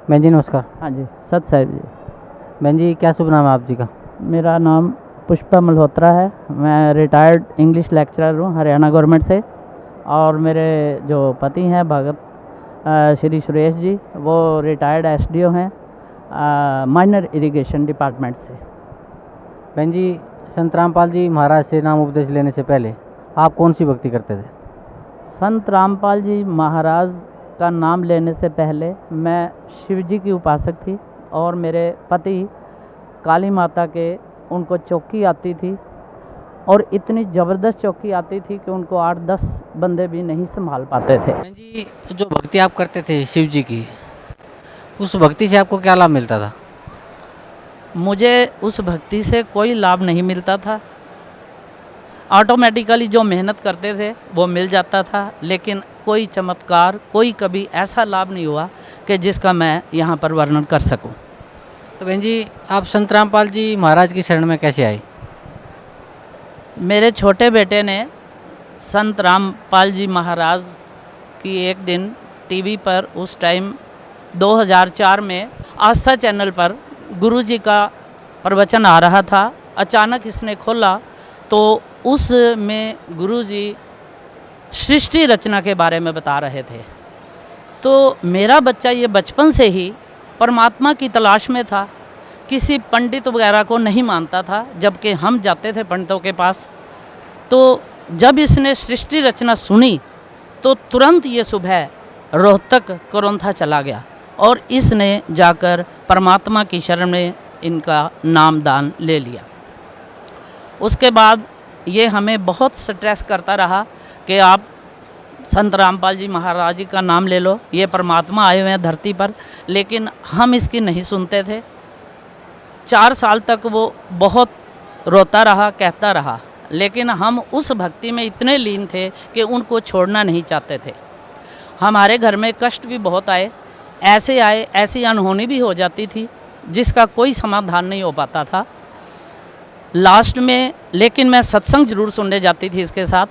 बहन जी नमस्कार। हाँ जी, सत साहिब जी। बहन जी क्या शुभ नाम है आप जी का? मेरा नाम पुष्पा मल्होत्रा है। मैं रिटायर्ड इंग्लिश लेक्चरर हूँ हरियाणा गवर्नमेंट से। और मेरे जो पति हैं भगत श्री सुरेश जी, वो रिटायर्ड एसडीओ हैं माइनर इरिगेशन डिपार्टमेंट से। बहन जी संत रामपाल जी महाराज से नाम उपदेश लेने से पहले आप कौन सी भक्ति करते थे? संत रामपाल जी महाराज का नाम लेने से पहले मैं शिव जी की उपासक थी और मेरे पति काली माता के उनको चौकी आती थी और इतनी ज़बरदस्त चौकी आती थी कि उनको 8-10 बंदे भी नहीं संभाल पाते थे। बहन जी जो भक्ति आप करते थे शिव जी की, उस भक्ति से आपको क्या लाभ मिलता था? मुझे उस भक्ति से कोई लाभ नहीं मिलता था। ऑटोमेटिकली जो मेहनत करते थे वो मिल जाता था, लेकिन कोई चमत्कार, कोई कभी ऐसा लाभ नहीं हुआ कि जिसका मैं यहाँ पर वर्णन कर सकूं। तो बहन जी आप संत रामपाल जी महाराज की शरण में कैसे आए? मेरे छोटे बेटे ने संत रामपाल जी महाराज की एक दिन टीवी पर, उस टाइम 2004 में आस्था चैनल पर गुरुजी का प्रवचन आ रहा था। अचानक इसने खोला तो उसमें गुरुजी सृष्टि रचना के बारे में बता रहे थे। तो मेरा बच्चा ये बचपन से ही परमात्मा की तलाश में था, किसी पंडित वगैरह को नहीं मानता था, जबकि हम जाते थे पंडितों के पास। तो जब इसने सृष्टि रचना सुनी तो तुरंत ये सुबह रोहतक कोरंथा चला गया और इसने जाकर परमात्मा की शरण में इनका नाम दान ले लिया। उसके बाद ये हमें बहुत स्ट्रेस करता रहा कि आप संत रामपाल जी महाराज जी का नाम ले लो, ये परमात्मा आए हुए हैं धरती पर, लेकिन हम इसकी नहीं सुनते थे। 4 साल तक वो बहुत रोता रहा, कहता रहा, लेकिन हम उस भक्ति में इतने लीन थे कि उनको छोड़ना नहीं चाहते थे। हमारे घर में कष्ट भी बहुत आए, ऐसी अनहोनी भी हो जाती थी जिसका कोई समाधान नहीं हो पाता था लास्ट में। लेकिन मैं सत्संग जरूर सुनने जाती थी इसके साथ।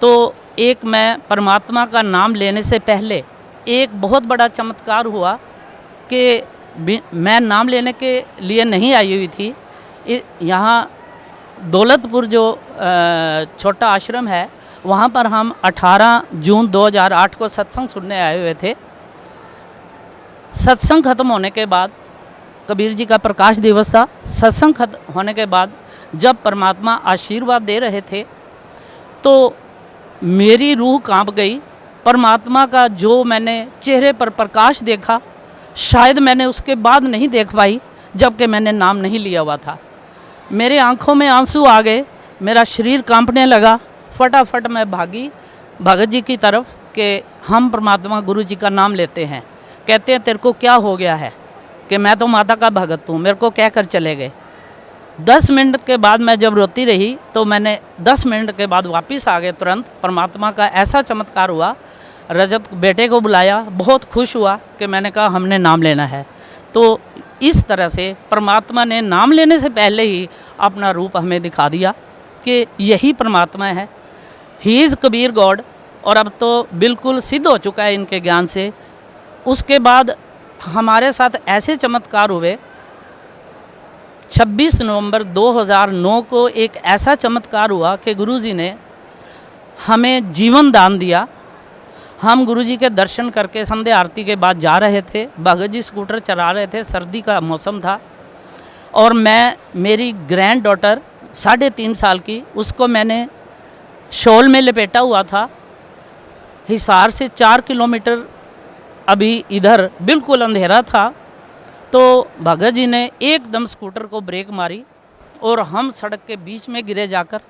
तो एक मैं परमात्मा का नाम लेने से पहले एक बहुत बड़ा चमत्कार हुआ कि मैं नाम लेने के लिए नहीं आई हुई थी। यहाँ दौलतपुर जो छोटा आश्रम है, वहाँ पर हम 18 जून 2008 को सत्संग सुनने आए हुए थे। सत्संग खत्म होने के बाद, कबीर जी का प्रकाश दिवस था, सत्संग खत्म होने के बाद जब परमात्मा आशीर्वाद दे रहे थे तो मेरी रूह कांप गई। परमात्मा का जो मैंने चेहरे पर प्रकाश देखा, शायद मैंने उसके बाद नहीं देख पाई, जबकि मैंने नाम नहीं लिया हुआ था। मेरे आंखों में आंसू आ गए, मेरा शरीर कांपने लगा। फटाफट मैं भागी भगत जी की तरफ कि हम परमात्मा गुरु जी का नाम लेते हैं। कहते हैं तेरे को क्या हो गया है? कि मैं तो माता का भगत हूँ, मेरे को कहकर चले गए। 10 मिनट के बाद मैं जब रोती रही तो मैंने 10 मिनट के बाद वापस आ गए तुरंत। परमात्मा का ऐसा चमत्कार हुआ, रजत बेटे को बुलाया, बहुत खुश हुआ कि मैंने कहा हमने नाम लेना है। तो इस तरह से परमात्मा ने नाम लेने से पहले ही अपना रूप हमें दिखा दिया कि यही परमात्मा है, ही इज़ कबीर गॉड। और अब तो बिल्कुल सिद्ध हो चुका है इनके ज्ञान से। उसके बाद हमारे साथ ऐसे चमत्कार हुए। 26 नवंबर 2009 को एक ऐसा चमत्कार हुआ कि गुरुजी ने हमें जीवन दान दिया। हम गुरुजी के दर्शन करके संध्या आरती के बाद जा रहे थे, भगत जी स्कूटर चला रहे थे, सर्दी का मौसम था, और मैं, मेरी ग्रैंड डॉटर 3.5 साल की, उसको मैंने शॉल में लपेटा हुआ था। हिसार से 4 किलोमीटर अभी इधर बिल्कुल अंधेरा था। तो भगत जी ने एकदम स्कूटर को ब्रेक मारी और हम सड़क के बीच में गिरे जाकर।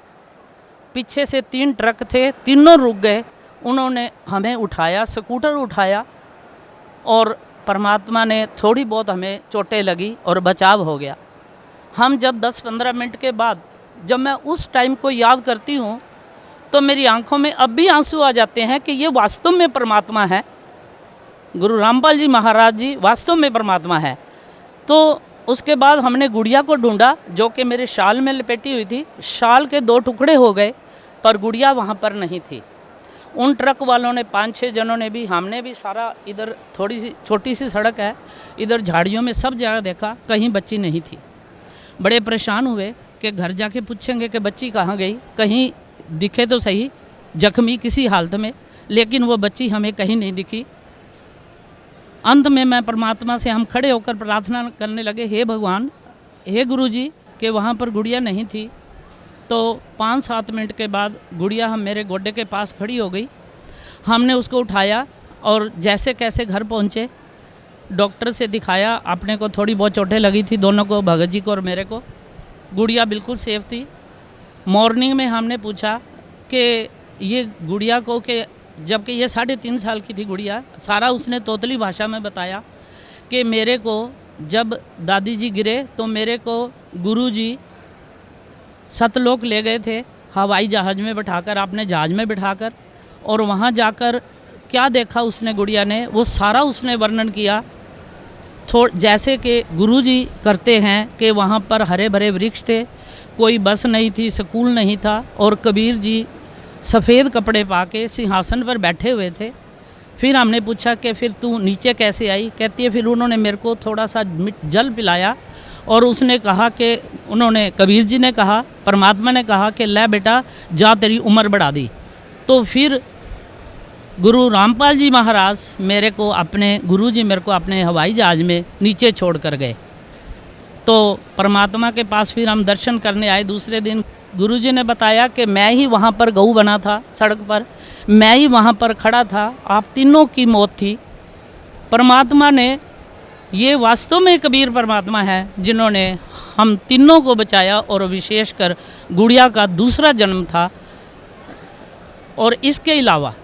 पीछे से 3 ट्रक थे, तीनों रुक गए। उन्होंने हमें उठाया, स्कूटर उठाया, और परमात्मा ने थोड़ी बहुत हमें चोटें लगी और बचाव हो गया। हम जब 10-15 मिनट के बाद जब मैं उस टाइम को याद करती हूँ तो मेरी आंखों में अब भी आंसू आ जाते हैं कि ये वास्तव में परमात्मा है। गुरु रामपाल जी महाराज जी वास्तव में परमात्मा है। तो उसके बाद हमने गुड़िया को ढूंढा जो कि मेरे शाल में लपेटी हुई थी। शाल के 2 टुकड़े हो गए पर गुड़िया वहाँ पर नहीं थी। उन ट्रक वालों ने 5-6 जनों ने भी, हमने भी सारा इधर थोड़ी सी छोटी सी सड़क है, इधर झाड़ियों में सब जगह देखा, कहीं बच्ची नहीं थी। बड़े परेशान हुए कि घर जाके पूछेंगे कि बच्ची कहाँ गई, कहीं दिखे तो सही जख्मी किसी हालत में, लेकिन वो बच्ची हमें कहीं नहीं दिखी। अंत में मैं परमात्मा से हम खड़े होकर प्रार्थना करने लगे, हे भगवान, हे गुरुजी, कि वहाँ पर गुड़िया नहीं थी। तो 5-7 मिनट के बाद गुड़िया हम मेरे गोडे के पास खड़ी हो गई। हमने उसको उठाया और जैसे कैसे घर पहुँचे, डॉक्टर से दिखाया, अपने को थोड़ी बहुत चोटें लगी थी, दोनों को, भगत जी को और मेरे को। गुड़िया बिल्कुल सेफ थी। मॉर्निंग में हमने पूछा कि ये गुड़िया को, कि जबकि ये 3.5 साल की थी गुड़िया, सारा उसने तोतली भाषा में बताया कि मेरे को जब दादी जी गिरे तो मेरे को गुरुजी सतलोक ले गए थे हवाई जहाज़ में बैठाकर, अपने जहाज़ में बिठाकर, और वहाँ जाकर क्या देखा उसने, गुड़िया ने, वो सारा उसने वर्णन किया। जैसे कि गुरुजी करते हैं कि वहाँ पर हरे भरे वृक्ष थे, कोई बस नहीं थी, स्कूल नहीं था, और कबीर जी सफ़ेद कपड़े पा के सिंहासन पर बैठे हुए थे। फिर हमने पूछा कि फिर तू नीचे कैसे आई? कहती है फिर उन्होंने मेरे को थोड़ा सा जल पिलाया और उसने कहा कि, उन्होंने, कबीर जी ने कहा, परमात्मा ने कहा कि ले बेटा जा, तेरी उम्र बढ़ा दी। तो फिर गुरु रामपाल जी महाराज मेरे को अपने, गुरु जी मेरे को अपने हवाई जहाज़ में नीचे छोड़ कर गए। तो परमात्मा के पास फिर हम दर्शन करने आए। दूसरे दिन गुरुजी ने बताया कि मैं ही वहाँ पर गऊ बना था सड़क पर, मैं ही वहाँ पर खड़ा था, आप तीनों की मौत थी। परमात्मा ने, ये वास्तव में कबीर परमात्मा है जिन्होंने हम तीनों को बचाया, और विशेषकर गुड़िया का दूसरा जन्म था। और इसके अलावा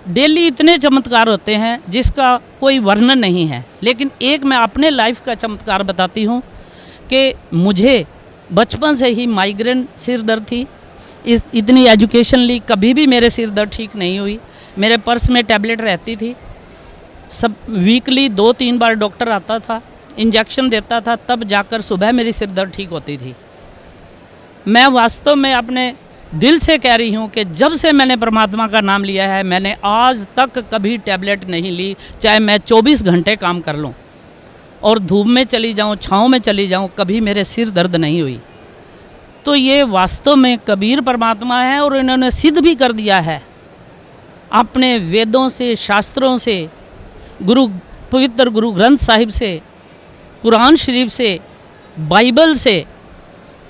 डेली इतने चमत्कार होते हैं जिसका कोई वर्णन नहीं है। लेकिन एक मैं अपने लाइफ का चमत्कार बताती हूँ कि मुझे बचपन से ही माइग्रेन, सिर दर्द थी। इतनी एजुकेशन ली, कभी भी मेरे सिर दर्द ठीक नहीं हुई। मेरे पर्स में टैबलेट रहती थी, सब वीकली 2-3 बार डॉक्टर आता था, इंजेक्शन देता था, तब जाकर सुबह मेरी सिर दर्द ठीक होती थी। मैं वास्तव में अपने दिल से कह रही हूँ कि जब से मैंने परमात्मा का नाम लिया है, मैंने आज तक कभी टैबलेट नहीं ली, चाहे मैं 24 घंटे काम कर लूँ और धूप में चली जाऊँ, छाँव में चली जाऊँ, कभी मेरे सिर दर्द नहीं हुई। तो ये वास्तव में कबीर परमात्मा है, और इन्होंने सिद्ध भी कर दिया है अपने वेदों से, शास्त्रों से, पवित्र गुरु ग्रंथ साहिब से, कुरान शरीफ से, बाइबल से।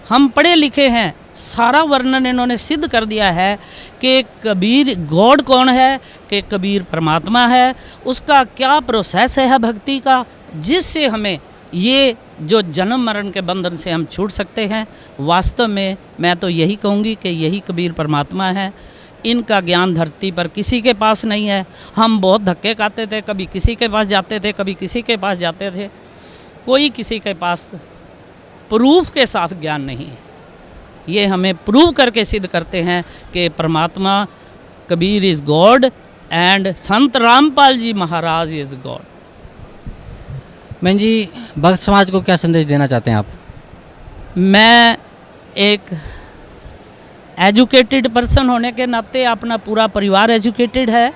हम पढ़े लिखे हैं, सारा वर्णन इन्होंने सिद्ध कर दिया है कि कबीर गॉड कौन है, कि कबीर परमात्मा है, उसका क्या प्रोसेस है भक्ति का, जिससे हमें ये जो जन्म मरण के बंधन से हम छूट सकते हैं। वास्तव में मैं तो यही कहूँगी कि यही कबीर परमात्मा है। इनका ज्ञान धरती पर किसी के पास नहीं है। हम बहुत धक्के खाते थे, कभी किसी के पास जाते थे, कभी किसी के पास जाते थे, कोई किसी के पास प्रूफ के साथ ज्ञान नहीं है। ये हमें प्रूव करके सिद्ध करते हैं कि परमात्मा, Kabir is God and Sant Rampal ji Maharaj is God. बहन जी, भक्त समाज को क्या संदेश देना चाहते हैं आप? मैं एक एजुकेटेड पर्सन होने के नाते, अपना पूरा परिवार एजुकेटेड है,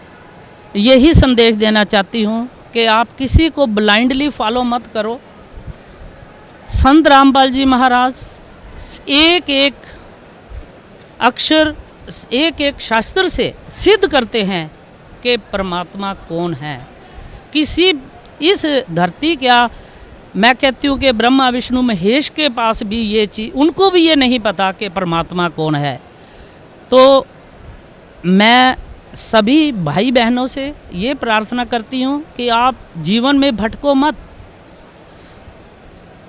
यही संदेश देना चाहती हूँ कि आप किसी को ब्लाइंडली फॉलो मत करो। संत रामपाल जी महाराज एक एक अक्षर, एक एक शास्त्र से सिद्ध करते हैं कि परमात्मा कौन है। किसी इस धरती, क्या मैं कहती हूँ कि ब्रह्मा विष्णु महेश के पास भी ये चीज़, उनको भी ये नहीं पता कि परमात्मा कौन है। तो मैं सभी भाई बहनों से ये प्रार्थना करती हूँ कि आप जीवन में भटको मत।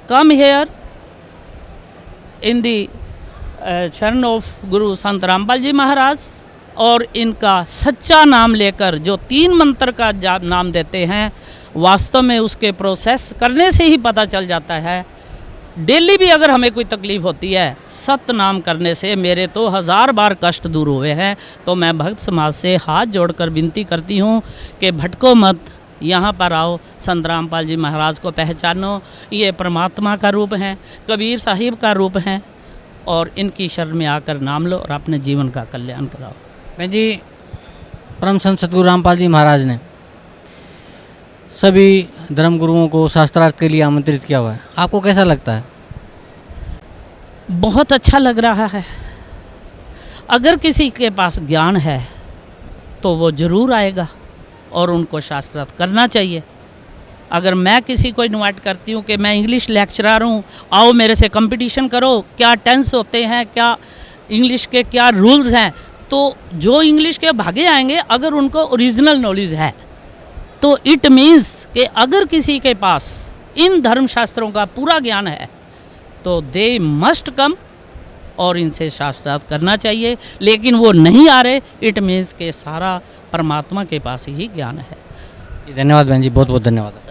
कम हेयर इन दी शरण ऑफ गुरु संत रामपाल जी महाराज, और इनका सच्चा नाम लेकर जो 3 मंत्र का नाम देते हैं, वास्तव में उसके प्रोसेस करने से ही पता चल जाता है। डेली भी अगर हमें कोई तकलीफ़ होती है, सत नाम करने से मेरे तो 1000 बार कष्ट दूर हुए हैं। तो मैं भक्त समाज से हाथ जोड़कर विनती करती हूँ कि भटको मत, यहाँ पर आओ, संत रामपाल जी महाराज को पहचानो। ये परमात्मा का रूप हैं, कबीर साहिब का रूप हैं, और इनकी शरण में आकर नाम लो और अपने जीवन का कल्याण कराओ। बहन जी, परम संत सतगुरु रामपाल जी महाराज ने सभी धर्मगुरुओं को शास्त्रार्थ के लिए आमंत्रित किया हुआ है, आपको कैसा लगता है? बहुत अच्छा लग रहा है। अगर किसी के पास ज्ञान है तो वो ज़रूर आएगा और उनको शास्त्रार्थ करना चाहिए। अगर मैं किसी को इनवाइट करती हूँ कि मैं इंग्लिश लेक्चरर हूँ, आओ मेरे से कंपटीशन करो, क्या टेंस होते हैं, क्या इंग्लिश के क्या रूल्स हैं, तो जो इंग्लिश के भागे आएंगे अगर उनको ओरिजिनल नॉलेज है तो इट मीन्स कि अगर किसी के पास इन धर्मशास्त्रों का पूरा ज्ञान है तो दे मस्ट कम और इनसे शास्त्रार्थ करना चाहिए। लेकिन वो नहीं आ रहे, इट मीन्स के सारा परमात्मा के पास ही ज्ञान है। धन्यवाद बहन जी, बहुत बहुत धन्यवाद।